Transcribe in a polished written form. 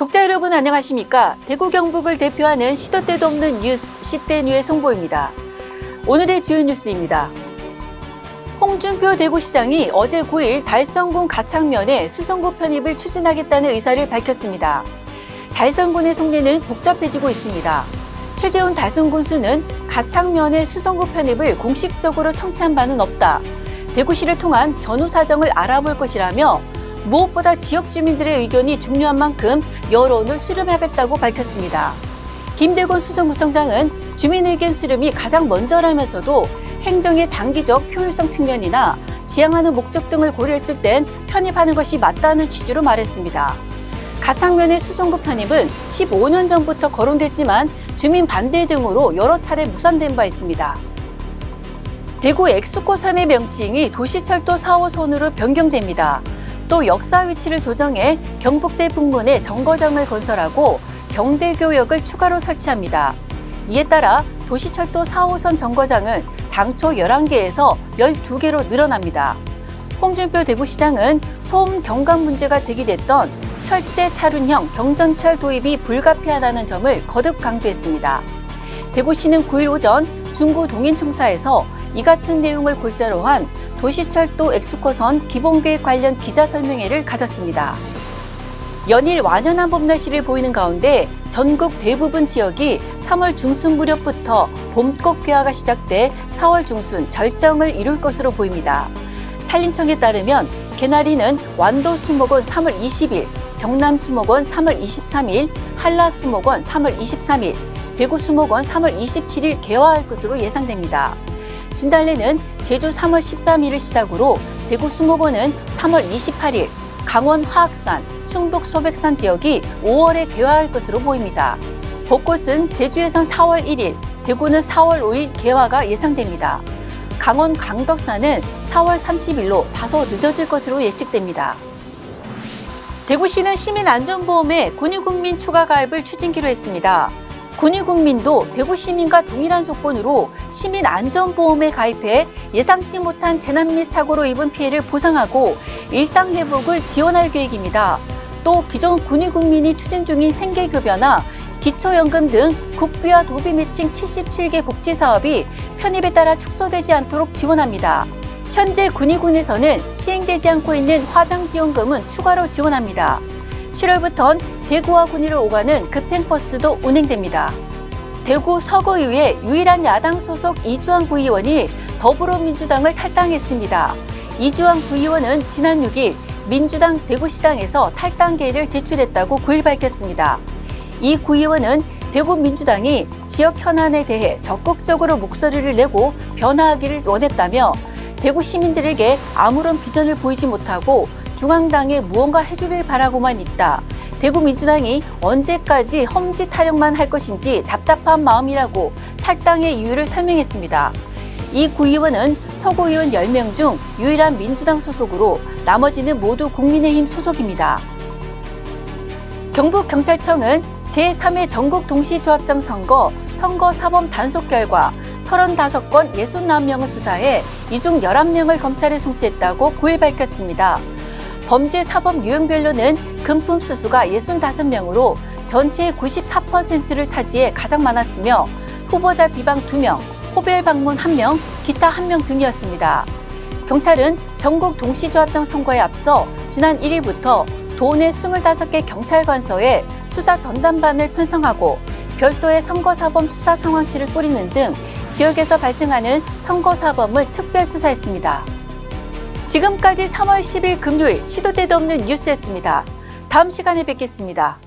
독자 여러분 안녕하십니까? 대구 경북을 대표하는 시도 때도 없는 뉴스 시대뉴의 송보입니다. 오늘의 주요 뉴스입니다. 홍준표 대구시장이 어제 9일 달성군 가창면에 수성구 편입을 추진하겠다는 의사를 밝혔습니다. 달성군의 속내는 복잡해지고 있습니다. 최재훈 달성군수는 가창면의 수성구 편입을 공식적으로 청취한 바는 없다. 대구시를 통한 전후 사정을 알아볼 것이라며 무엇보다 지역 주민들의 의견이 중요한 만큼 여론을 수렴하겠다고 밝혔습니다. 김대곤 수성구청장은 주민 의견 수렴이 가장 먼저라면서도 행정의 장기적 효율성 측면이나 지향하는 목적 등을 고려했을 땐 편입하는 것이 맞다는 취지로 말했습니다. 가창면의 수성구 편입은 15년 전부터 거론됐지만 주민 반대 등으로 여러 차례 무산된 바 있습니다. 대구 엑스코선의 명칭이 도시철도 4호선으로 변경됩니다. 또 역사 위치를 조정해 경북대 북문에 정거장을 건설하고 경대교역을 추가로 설치합니다. 이에 따라 도시철도 4호선 정거장은 당초 11개에서 12개로 늘어납니다. 홍준표 대구시장은 소음 경감 문제가 제기됐던 철제 차륜형 경전철 도입이 불가피하다는 점을 거듭 강조했습니다. 대구시는 9일 오전 중구 동인청사에서 이 같은 내용을 골자로 한 도시철도 엑스코선 기본계획 관련 기자설명회를 가졌습니다. 연일 완연한 봄날씨를 보이는 가운데 전국 대부분 지역이 3월 중순 무렵부터 봄꽃 개화가 시작돼 4월 중순 절정을 이룰 것으로 보입니다. 산림청에 따르면 개나리는 완도수목원 3월 20일, 경남수목원 3월 23일, 한라수목원 3월 23일, 대구수목원 3월 27일 개화할 것으로 예상됩니다. 진달래는 제주 3월 13일을 시작으로 대구 수목원은 3월 28일, 강원 화학산, 충북 소백산 지역이 5월에 개화할 것으로 보입니다. 벚꽃은 제주에선 4월 1일, 대구는 4월 5일 개화가 예상됩니다. 강원 강덕산은 4월 30일로 다소 늦어질 것으로 예측됩니다. 대구시는 시민안전보험에 군의군민 추가 가입을 추진키로 했습니다. 군의군민도 대구시민과 동일한 조건으로 시민안전보험에 가입해 예상치 못한 재난 및 사고로 입은 피해를 보상하고 일상회복을 지원할 계획입니다. 또 기존 군의군민이 추진 중인 생계급여나 기초연금 등 국비와 도비 매칭 77개 복지사업이 편입에 따라 축소되지 않도록 지원합니다. 현재 군의군에서는 시행되지 않고 있는 화장지원금은 추가로 지원합니다. 7월부턴 대구와 군위를 오가는 급행버스도 운행됩니다. 대구 서구의회 유일한 야당 소속 이주환 구의원이 더불어민주당을 탈당했습니다. 이주환 구의원은 지난 6일 민주당 대구시당에서 탈당계를 제출했다고 9일 밝혔습니다. 이 구의원은 대구 민주당이 지역 현안에 대해 적극적으로 목소리를 내고 변화하기를 원했다며 대구 시민들에게 아무런 비전을 보이지 못하고 중앙당에 무언가 해주길 바라고만 있다. 대구 민주당이 언제까지 험지 타령만 할 것인지 답답한 마음이라고 탈당의 이유를 설명했습니다. 이 구의원은 서구의원 10명 중 유일한 민주당 소속으로 나머지는 모두 국민의힘 소속입니다. 경북경찰청은 제3회 전국 동시조합장 선거 사범 단속 결과 35건 61명을 수사해 이 중 11명을 검찰에 송치했다고 9일 밝혔습니다. 범죄 사범 유형별로는 금품 수수가 65명으로 전체의 94%를 차지해 가장 많았으며 후보자 비방 2명, 호별 방문 1명, 기타 1명 등이었습니다. 경찰은 전국 동시조합장 선거에 앞서 지난 1일부터 도내 25개 경찰관서에 수사 전담반을 편성하고 별도의 선거사범 수사 상황실을 꾸리는 등 지역에서 발생하는 선거사범을 특별 수사했습니다. 지금까지 3월 10일 금요일 시도 때도 없는 뉴스였습니다. 다음 시간에 뵙겠습니다.